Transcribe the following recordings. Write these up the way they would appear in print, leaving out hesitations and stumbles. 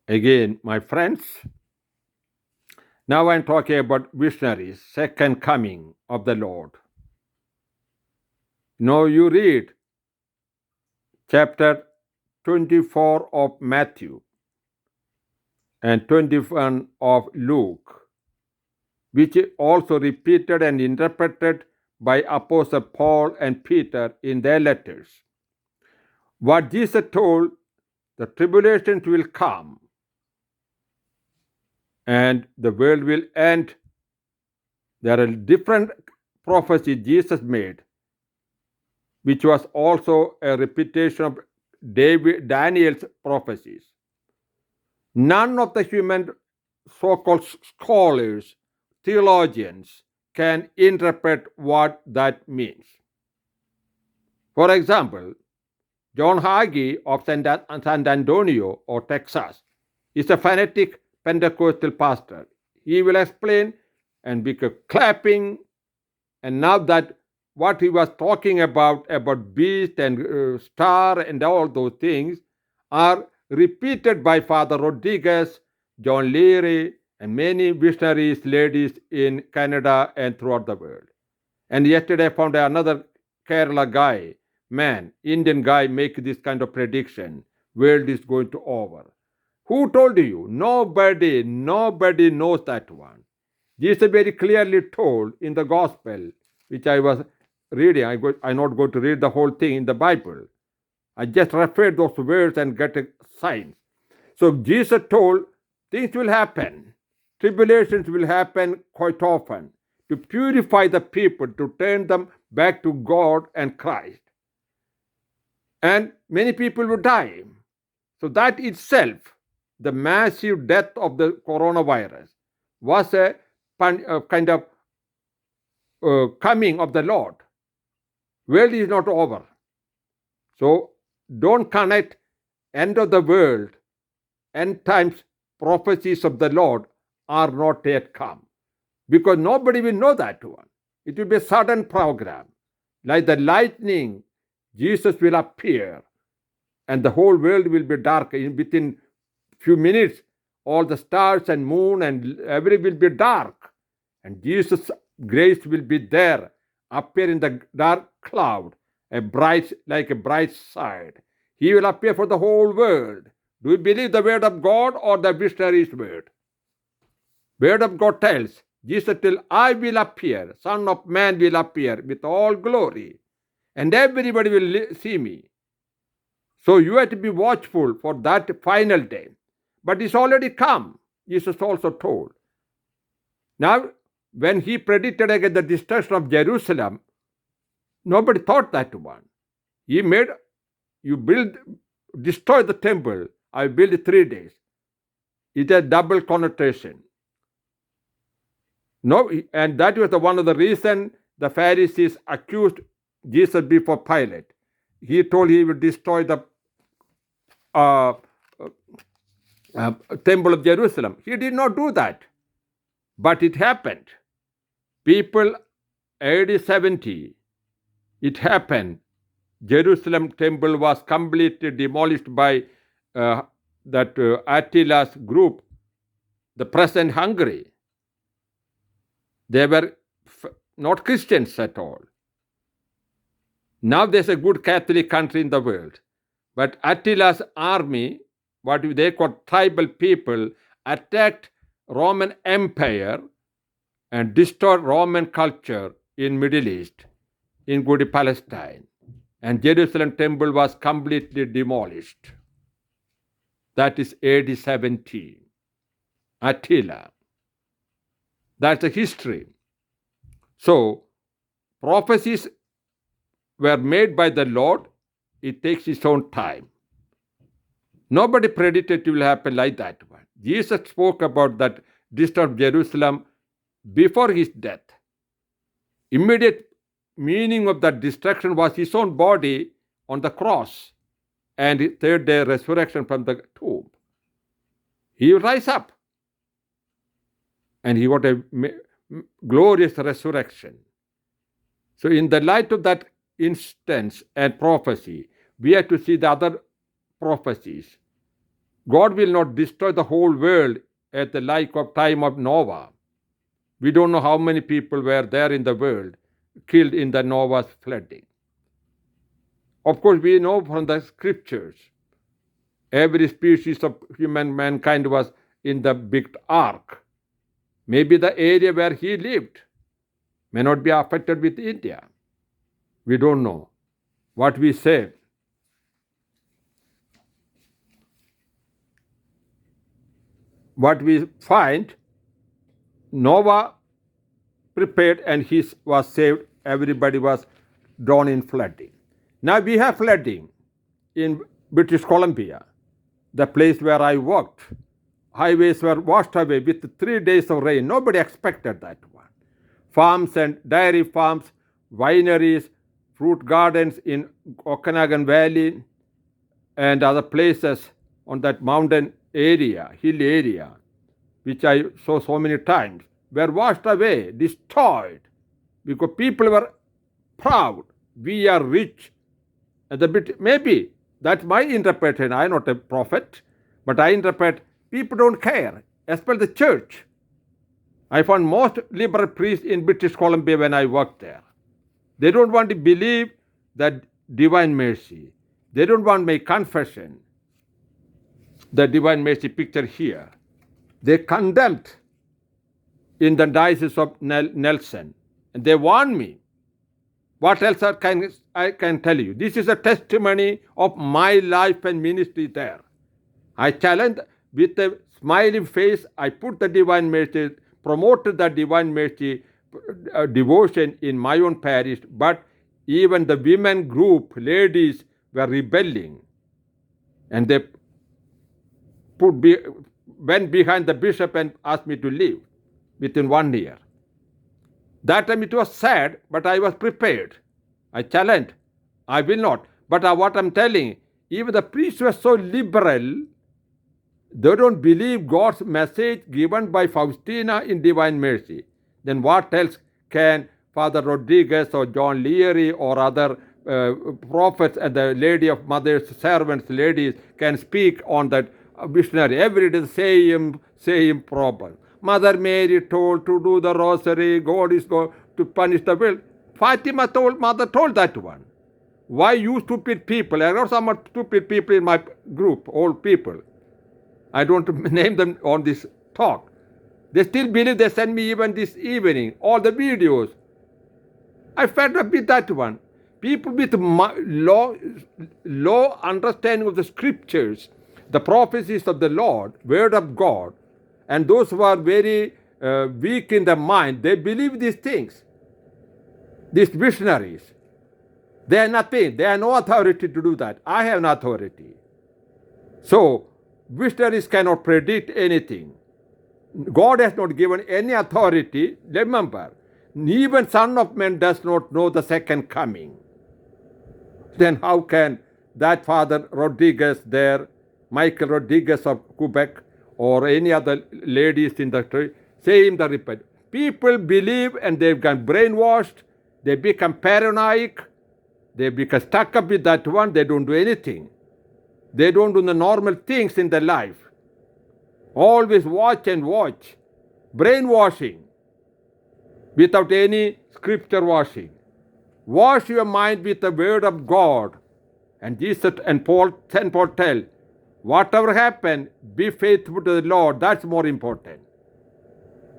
Again, my friends, now I'm talking about visionaries, second coming of the Lord. Now you read chapter 24 of Matthew and 21 of Luke, which is also repeated and interpreted by Apostle Paul and Peter in their letters. What Jesus told, the tribulations will come and the world will end. There are different prophecies Jesus made, which was also a repetition of Daniel's prophecies. None of the human so-called scholars, theologians, can interpret what that means. For example, John Hagee of San Antonio or Texas is a fanatic Pentecostal pastor. He will explain and be clapping. And now that what he was talking about beast and star and all those things are repeated by Father Rodriguez, John Leary, and many missionaries, ladies in Canada and throughout the world. And yesterday I found another Kerala guy, Indian guy, make this kind of prediction. World is going to over. Who told you? Nobody knows that one. Jesus very clearly told in the gospel, which I was reading. I'm not going to read the whole thing in the Bible. I just referred those words and get a sign. So Jesus told things will happen. Tribulations will happen quite often to purify the people, to turn them back to God and Christ. And many people will die. So that itself, the massive death of the coronavirus, was a kind of coming of the Lord. World is not over. So don't connect end of the world, end times prophecies of the Lord are not yet come. Because nobody will know that one. It will be a sudden program. Like the lightning, Jesus will appear and the whole world will be dark. Within few minutes, all the stars and moon and everything will be dark. And Jesus' grace will be there, appear in the dark cloud, like a bright side. He will appear for the whole world. Do you believe the word of God or the missionary's word? Word of God tells, Jesus tells, I will appear, Son of Man will appear with all glory, and everybody will see me. So you have to be watchful for that final day. But it's already come, Jesus also told. Now, when he predicted against the destruction of Jerusalem, nobody thought that one. He made, destroy the temple, I build it 3 days. It's a double connotation. No, and that was one of the reasons the Pharisees accused Jesus before Pilate. He told he would destroy the uh, temple of Jerusalem. He did not do that, but it happened. People, AD 70, it happened. Jerusalem temple was completely demolished by Attila's group, the present Hungary. They were not Christians at all. Now there's a good Catholic country in the world. But Attila's army, what they call tribal people, attacked Roman Empire and destroyed Roman culture in Middle East, including Palestine. And Jerusalem temple was completely demolished. That is AD 70. Attila. That's the history. So, prophecies were made by the Lord. It takes its own time. Nobody predicted it will happen like that one. Jesus spoke about that destruction of Jerusalem before his death. Immediate meaning of that destruction was his own body on the cross and third day resurrection from the tomb. He will rise up and he got a glorious resurrection. So in the light of that instance and prophecy, we have to see the other prophecies. God will not destroy the whole world at the like of time of Noah. We don't know how many people were there in the world killed in the Noah's flooding. Of course, we know from the scriptures, every species of mankind was in the big ark. Maybe the area where he lived may not be affected with India. We don't know. What we say, what we find, Noah prepared and he was saved. Everybody was drawn in flooding. Now we have flooding in British Columbia, the place where I worked. Highways were washed away with 3 days of rain. Nobody expected that one. Farms and dairy farms, wineries, fruit gardens in Okanagan Valley and other places on that mountain area, hill area, which I saw so many times, were washed away, destroyed, because people were proud. We are rich. And maybe that's my interpretation. I'm not a prophet, but I interpret people don't care, especially the church. I found most liberal priests in British Columbia when I worked there. They don't want to believe that divine mercy. They don't want my confession, the divine mercy picture here. They condemned in the diocese of Nelson, and they warned me. What else I can tell you? This is a testimony of my life and ministry there. I challenged with a smiling face. I put the divine mercy, promoted the divine mercy devotion in my own parish, but even the women group, ladies, were rebelling. And they went behind the bishop and asked me to leave within 1 year. That time it was sad, but I was prepared. I challenged. I will not. But what I'm telling, even the priests were so liberal, they don't believe God's message given by Faustina in divine mercy. Then what else can Father Rodriguez or John Leary or other prophets and the Lady of Mothers, servants, ladies can speak on that missionary? Every day the same problem. Mother Mary told to do the rosary, God is going to punish the world. Mother told that one. Why you stupid people? I know some stupid people in my group, old people. I don't name them on this talk. They still believe. They send me even this evening all the videos. I fed up with that one. People with low understanding of the scriptures, the prophecies of the Lord, word of God, and those who are very weak in the mind, they believe these things. These missionaries, they are nothing. They have no authority to do that. I have an authority. So, missionaries cannot predict anything. God has not given any authority. Remember, even Son of Man does not know the second coming. Then how can that Father Rodriguez there, Michael Rodriguez of Quebec, or any other ladies in the church say in the repent? People believe and they've gone brainwashed. They become paranoid. They become stuck up with that one. They don't do anything. They don't do the normal things in their life. Always watch and watch. Brainwashing without any scripture washing. Wash your mind with the word of God. And Jesus and St. Paul tell, whatever happen, be faithful to the Lord. That's more important.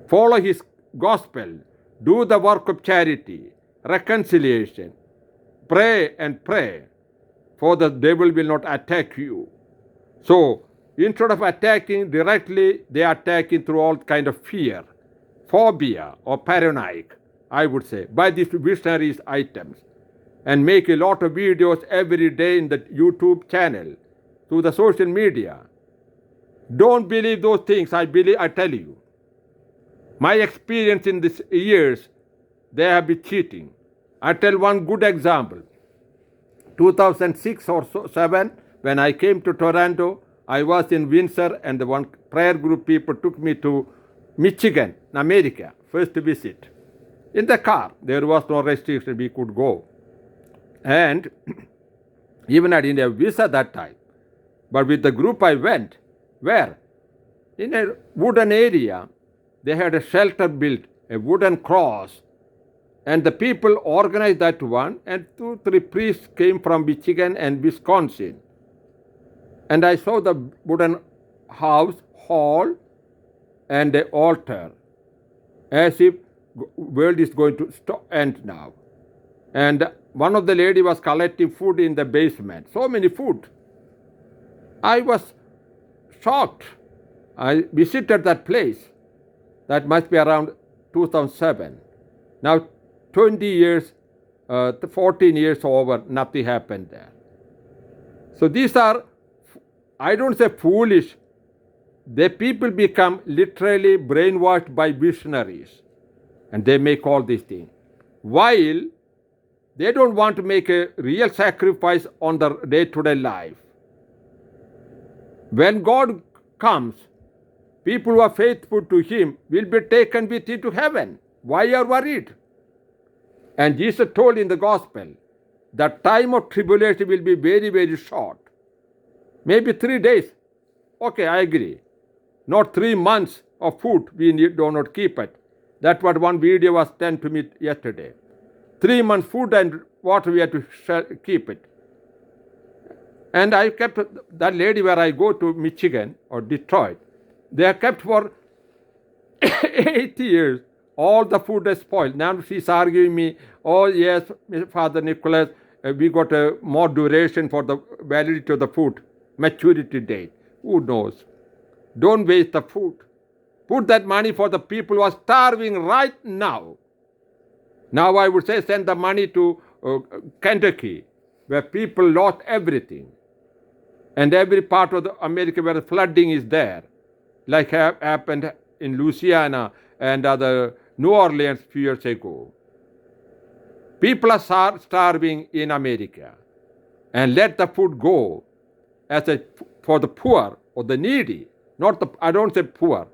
Follow his gospel. Do the work of charity, reconciliation. Pray and pray, for the devil will not attack you. So, instead of attacking directly, they are attacking through all kind of fear, phobia, or paranoid, I would say, by these missionaries items, and make a lot of videos every day in the YouTube channel, through the social media. Don't believe those things. I tell you. My experience in these years, they have been cheating. I tell one good example. 2006 or 7, when I came to Toronto, I was in Windsor, and the one prayer group people took me to Michigan, America, first visit. In the car, there was no restriction, we could go. And even I didn't have visa that time. But with the group I went, Where? In a wooden area, they had a shelter built, a wooden cross, and the people organized that one, and 2, 3 priests came from Michigan and Wisconsin. And I saw the wooden house, hall, and the altar, as if world is going to end now. And one of the lady was collecting food in the basement. So many food. I was shocked. I visited that place. That must be around 2007. Now 20 years, 14 years over, nothing happened there. So these are, I don't say foolish, the people become literally brainwashed by visionaries and they make all these things. While they don't want to make a real sacrifice on the day-to-day life. When God comes, people who are faithful to Him will be taken with Him to heaven. Why are you worried? And Jesus told in the gospel, the time of tribulation will be very, very short. Maybe 3 days. Okay, I agree. Not 3 months of food, we do not keep it. That's what one video was sent to me yesterday. 3 months food and water, we have to keep it. And I kept that lady where I go to Michigan or Detroit. They are kept for 80 years. All the food is spoiled. Now she's arguing me, oh yes, Father Nicholas, we got a more duration for the validity of the food, maturity date. Who knows? Don't waste the food. Put that money for the people who are starving right now. Now I would say send the money to Kentucky, where people lost everything. And every part of the America where the flooding is there, like happened in Louisiana and other New Orleans a few years ago. People are starving in America. And let the food go for the poor or the needy. Not the, I don't say poor.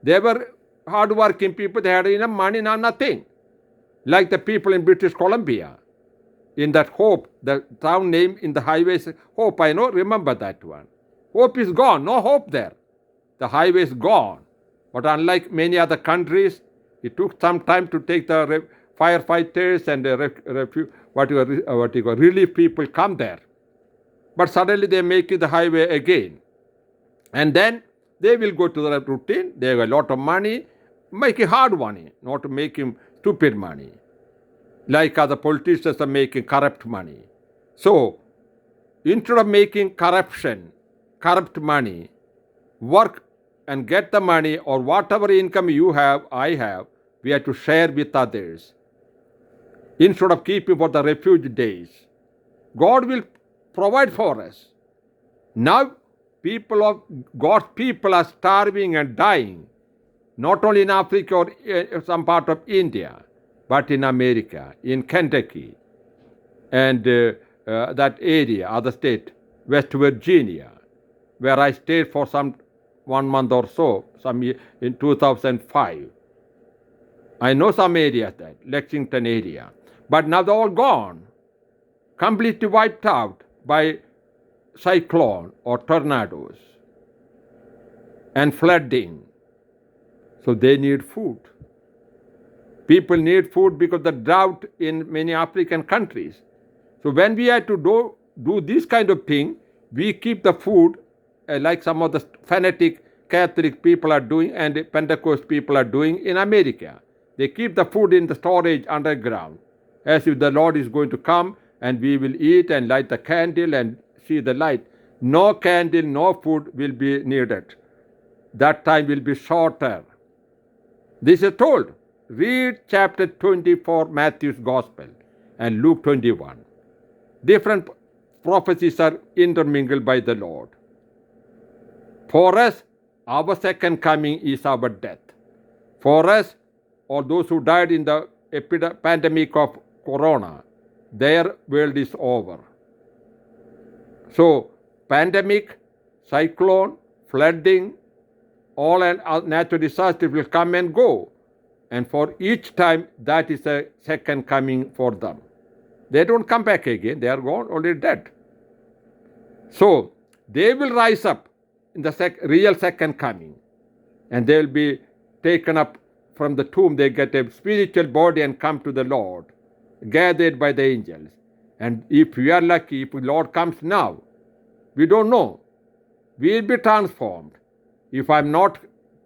They were hardworking people, they had enough money, now nothing. Like the people in British Columbia, in that Hope, the town name in the highways, Hope, I know, remember that one. Hope is gone, no hope there. The highway is gone. But unlike many other countries, it took some time to take the firefighters and the relief people come there. But suddenly they make it the highway again. And then they will go to the routine, they have a lot of money, making hard money, not making stupid money, like other politicians are making corrupt money. So, instead of making corrupt money, work and get the money, or whatever income you have, I have, we have to share with others. Instead of keeping for the refuge days, God will provide for us. Now, God's people are starving and dying. Not only in Africa or some part of India, but in America, in Kentucky, and that area, other state, West Virginia, where I stayed for 1 month or so, in 2005. I know some areas there, Lexington area, but now they're all gone, completely wiped out by cyclone or tornadoes and flooding. So they need food. People need food because of the drought in many African countries. So when we have to do this kind of thing, we keep the food like some of the fanatic Catholic people are doing and Pentecost people are doing in America. They keep the food in the storage underground as if the Lord is going to come and we will eat and light the candle and see the light. No candle, no food will be needed. That time will be shorter. This is told. Read chapter 24, Matthew's Gospel, and Luke 21. Different prophecies are intermingled by the Lord. For us, our second coming is our death. For us, or those who died in the pandemic of corona, their world is over. So, pandemic, cyclone, flooding, all natural disasters will come and go. And for each time, that is a second coming for them. They don't come back again. They are gone, already dead. So, they will rise up in the real second coming. And they will be taken up from the tomb. They get a spiritual body and come to the Lord, gathered by the angels. And if we are lucky, if the Lord comes now, we don't know. We will be transformed. If I'm not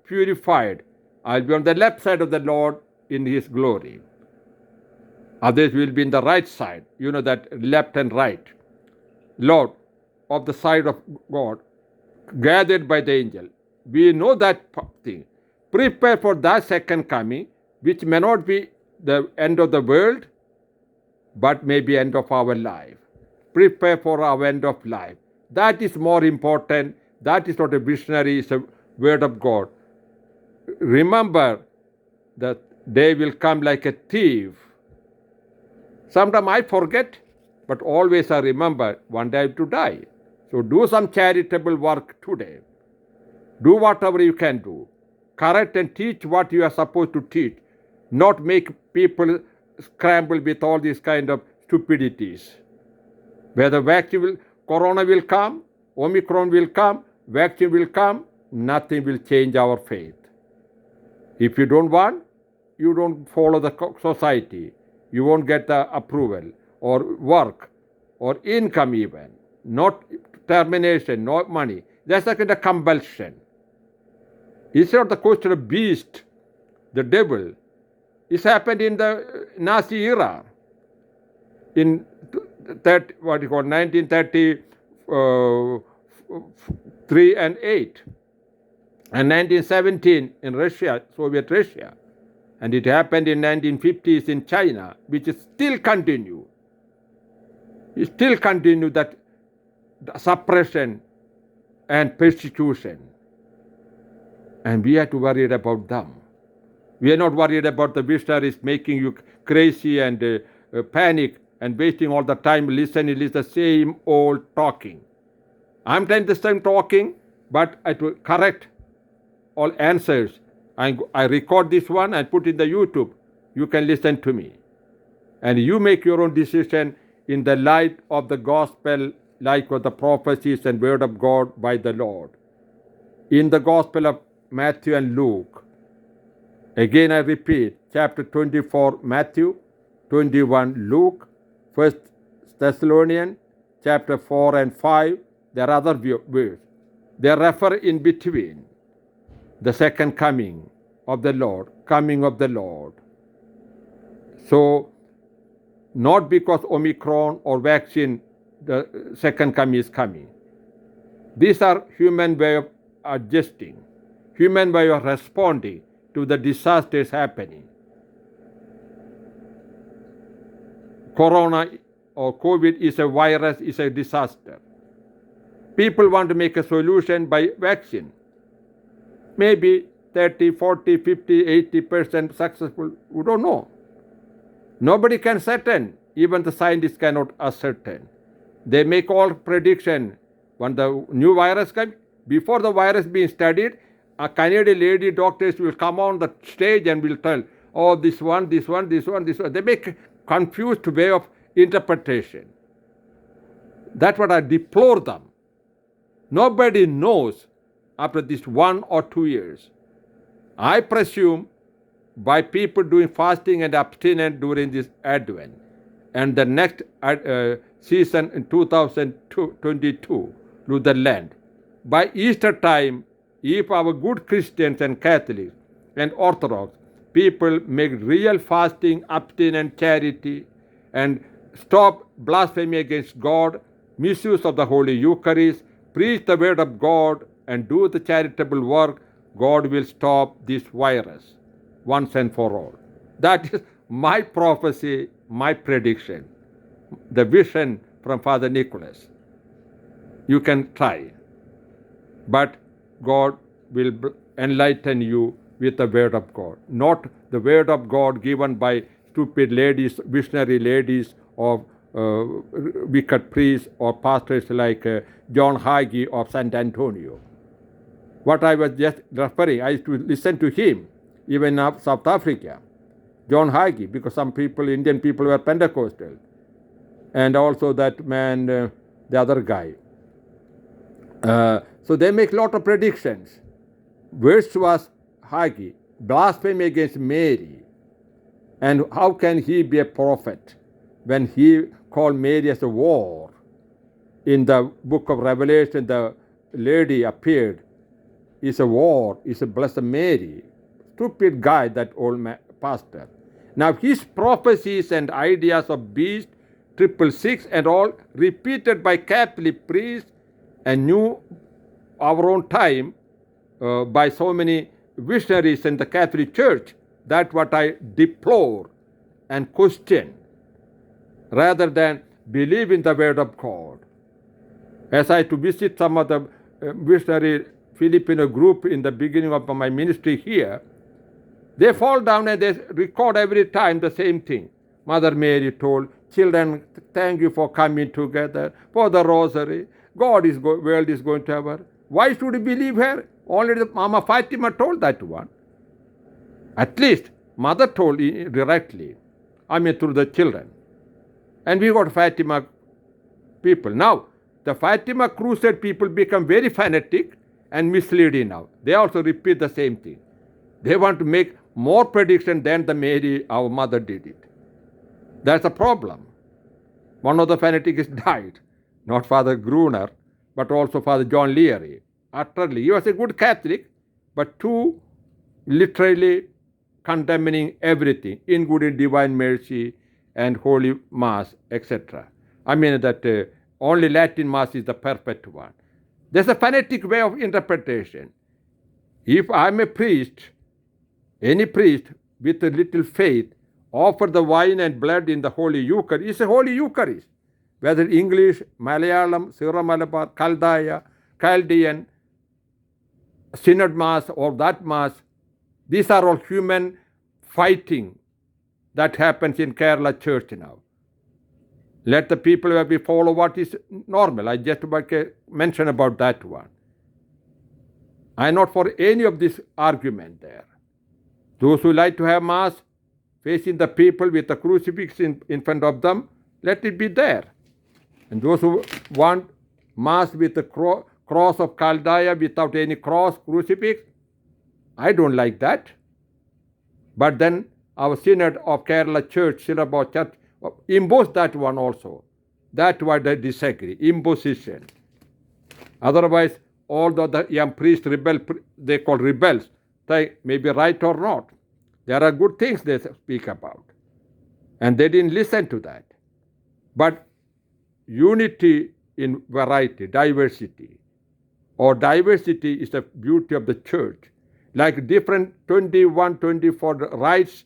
purified, I'll be on the left side of the Lord in His glory. Others will be in the right side. You know that left and right. Lord, of the side of God, gathered by the angel. We know that thing. Prepare for that second coming, which may not be the end of the world, but may be end of our life. Prepare for our end of life. That is more important. That is not a visionary, it's a word of God. Remember that day will come like a thief. Sometimes I forget, but always I remember one day to die. So do some charitable work today. Do whatever you can do. Correct and teach what you are supposed to teach. Not make people scramble with all these kind of stupidities. Whether corona will come, Omicron will come, vaccine will come, nothing will change our faith. If you don't want, you don't follow the society. You won't get the approval or work or income even. Not termination, not money. That's like a compulsion. It's not the question of beast, the devil. It's happened in the Nazi era. In 1933 and 8. And 1917 in Russia, Soviet Russia. And it happened in 1950s in China, which is still continue. It still continue that suppression and persecution. And we are to worry about them. We are not worried about the missionaries making you crazy and panic and wasting all the time listening. It's the same old talking. I'm trying the same talking, but I will correct all answers. I record this one and put in the YouTube. You can listen to me. And you make your own decision in the light of the gospel, like of the prophecies and word of God by the Lord. In the gospel of Matthew and Luke, again I repeat, chapter 24 Matthew, 21 Luke, 1 Thessalonians, chapter 4 and 5, there are other words. They refer in between the second coming of the Lord, coming of the Lord. So, not because Omicron or vaccine, the second coming is coming. These are human way of adjusting, human way of responding to the disasters happening. Corona or COVID is a virus, is a disaster. People want to make a solution by vaccine. Maybe 30, 40, 50, 80% successful. We don't know. Nobody can certain. Even the scientists cannot ascertain. They make all prediction. When the new virus comes, before the virus being studied, a Canadian lady doctors will come on the stage and will tell, oh, this one, this one, this one, this one. They make confused way of interpretation. That's what I deplore them. Nobody knows after this 1 or 2 years. I presume by people doing fasting and abstinence during this Advent and the next season in 2022 to the land. By Easter time, if our good Christians and Catholics and Orthodox people make real fasting, abstinence, charity, and stop blasphemy against God, misuse of the Holy Eucharist, preach the word of God, and do the charitable work, God will stop this virus once and for all. That is my prophecy, my prediction, the vision from Father Nicholas. You can try, but God will enlighten you with the word of God, not the word of God given by stupid ladies, visionary ladies, or wicked priests or pastors like John Hagee of San Antonio. What I was just referring, I used to listen to him, even in South Africa, John Hagee, because some people, Indian people, were Pentecostal. And also that man, the other guy, So they make a lot of predictions. Verse was Haggai, blasphemy against Mary. And how can he be a prophet when he called Mary as a whore? In the book of Revelation, the lady appeared, is a whore, is a Blessed Mary. Stupid guy, that old pastor. Now his prophecies and ideas of beast, 666 and all repeated by Catholic priests and new our own time by so many visionaries in the Catholic Church. That's what I deplore and question rather than believe in the word of God. As I to visit some of the missionary Filipino group in the beginning of my ministry here, they fall down and they record every time the same thing. Mother Mary told, children, thank you for coming together for the rosary. World is going to have her. Why should we believe her? Only the Mama Fatima told that one. At least mother told directly, through the children. And we got Fatima people. Now, the Fatima Crusade people become very fanatic and misleading now. They also repeat the same thing. They want to make more prediction than the Mary, our mother, did it. That's a problem. One of the fanatics died, not Father Gruner, but also Father John Leary. Utterly, he was a good Catholic, but too literally condemning everything, including Divine Mercy and Holy Mass, etc. That only Latin Mass is the perfect one. There's a fanatic way of interpretation. If I'm a priest, any priest with a little faith, offer the wine and blood in the Holy Eucharist. It's a Holy Eucharist. Whether English, Malayalam, Syro-Malabar, Chaldean, Synod Mass or that Mass, these are all human fighting that happens in Kerala Church now. Let the people be follow what is normal. I just mention about that one. I am not for any of this argument there. Those who like to have Mass facing the people with the crucifix in front of them, let it be there. And those who want Mass with the cross of Chaldea without any cross, crucifix, I don't like that. But then our Synod of Kerala Church, Syllabus Church, impose that one also. That's why they disagree. Imposition. Otherwise, all the young priests they call rebels. They may be right or not. There are good things they speak about. And they didn't listen to that. But unity in variety, diversity, or diversity is the beauty of the church. Like different 21, 24 rites,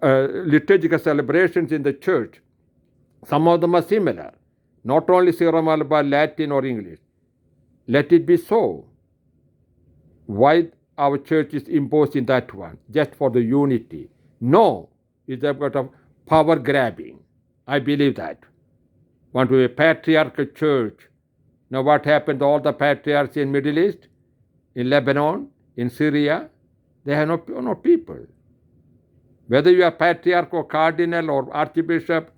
liturgical celebrations in the church. Some of them are similar. Not only Syro-Malabar, Latin or English. Let it be so. Why our church is imposing that one? Just for the unity. No, it's about of power grabbing. I believe that. Want to be a patriarchal church. Now what happened to all the patriarchs in Middle East, in Lebanon, in Syria? They have no people. Whether you are patriarch or cardinal or archbishop,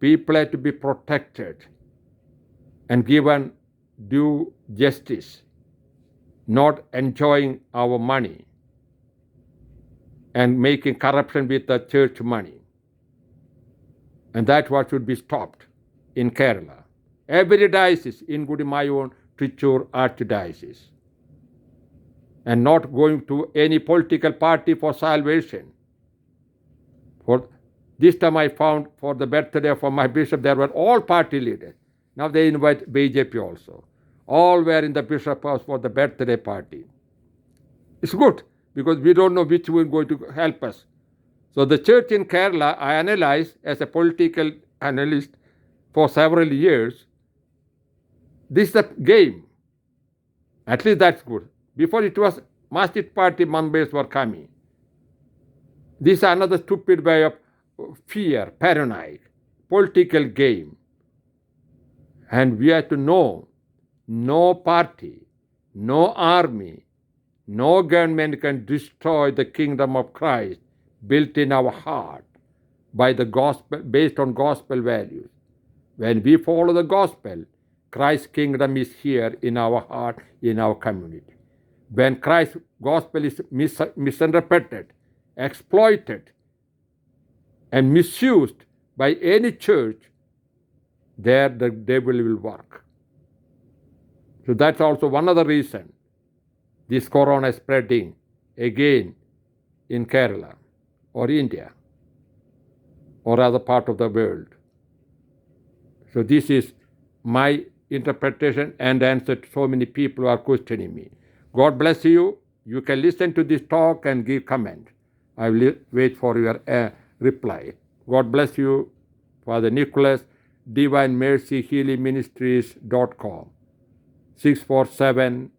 people have to be protected and given due justice, not enjoying our money and making corruption with the church money. And that's what should be stopped in Kerala. Every diocese, including my own Tricur Archdiocese. And not going to any political party for salvation. For this time I found for the birthday for my bishop, there were all party leaders. Now they invite BJP also. All were in the bishop house for the birthday party. It's good because we don't know which one is going to help us. So the church in Kerala, I analyzed as a political analyst for several years. This is a game. At least that's good. Before it was Masjid party members were coming. This is another stupid way of fear, paranoid, political game. And we have to know, no party, no army, no government can destroy the kingdom of Christ built in our heart by the gospel, based on gospel values. When we follow the gospel, Christ's kingdom is here in our heart, in our community. When Christ's gospel is misinterpreted, exploited, and misused by any church, there the devil will work. So that's also one other reason this corona is spreading again in Kerala or India or other part of the world. So this is my interpretation and answer to so many people who are questioning me. God bless you. You can listen to this talk and give comment. I will wait for your reply. God bless you. Father Nicholas, Divine Mercy Healing Ministries.com 647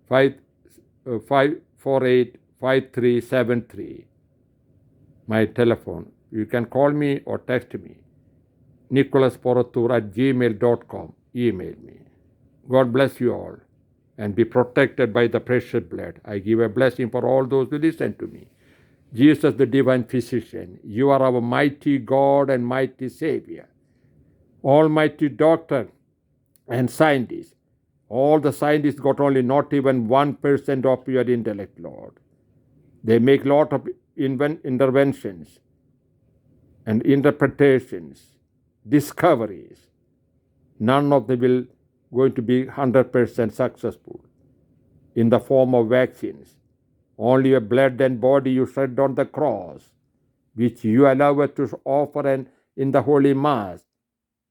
548 5373. My telephone. You can call me or text me. nicholasporatur@gmail.com. Email me. God bless you all and be protected by the precious blood. I give a blessing for all those who listen to me. Jesus, the divine physician, you are our mighty God and mighty Savior, almighty doctor and scientist. All the scientists got only not even 1% of your intellect, Lord. They make lot of interventions and interpretations, discoveries. None of them will going to be 100% successful in the form of vaccines. Only your blood and body you shed on the cross, which you allow us to offer and in the Holy Mass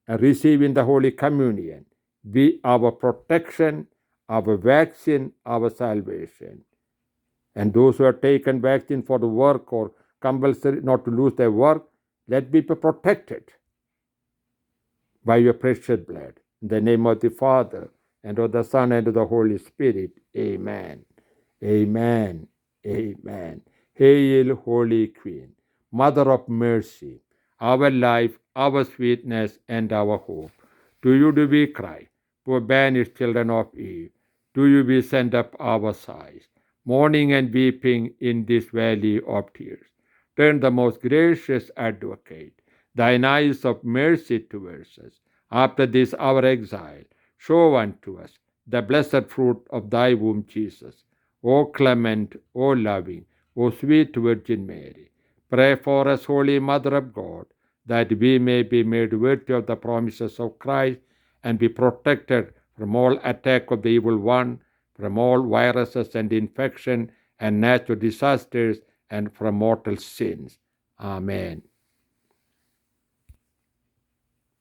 and receive in the Holy Communion, be our protection, our vaccine, our salvation. And those who have taken vaccine for the work or compulsory not to lose their work, let be protected by your precious blood. In the name of the Father, and of the Son, and of the Holy Spirit. Amen. Amen. Amen. Hail, Holy Queen, Mother of Mercy, our life, our sweetness, and our hope. To you do we cry, poor banished children of Eve. To you we send up our sighs, mourning and weeping in this valley of tears. Turn the most gracious advocate, thine eyes of mercy towards us. After this our exile, show unto us the blessed fruit of thy womb, Jesus. O clement, O loving, O sweet Virgin Mary, pray for us, Holy Mother of God, that we may be made worthy of the promises of Christ and be protected from all attack of the evil one, from all viruses and infection and natural disasters, and from mortal sins. Amen.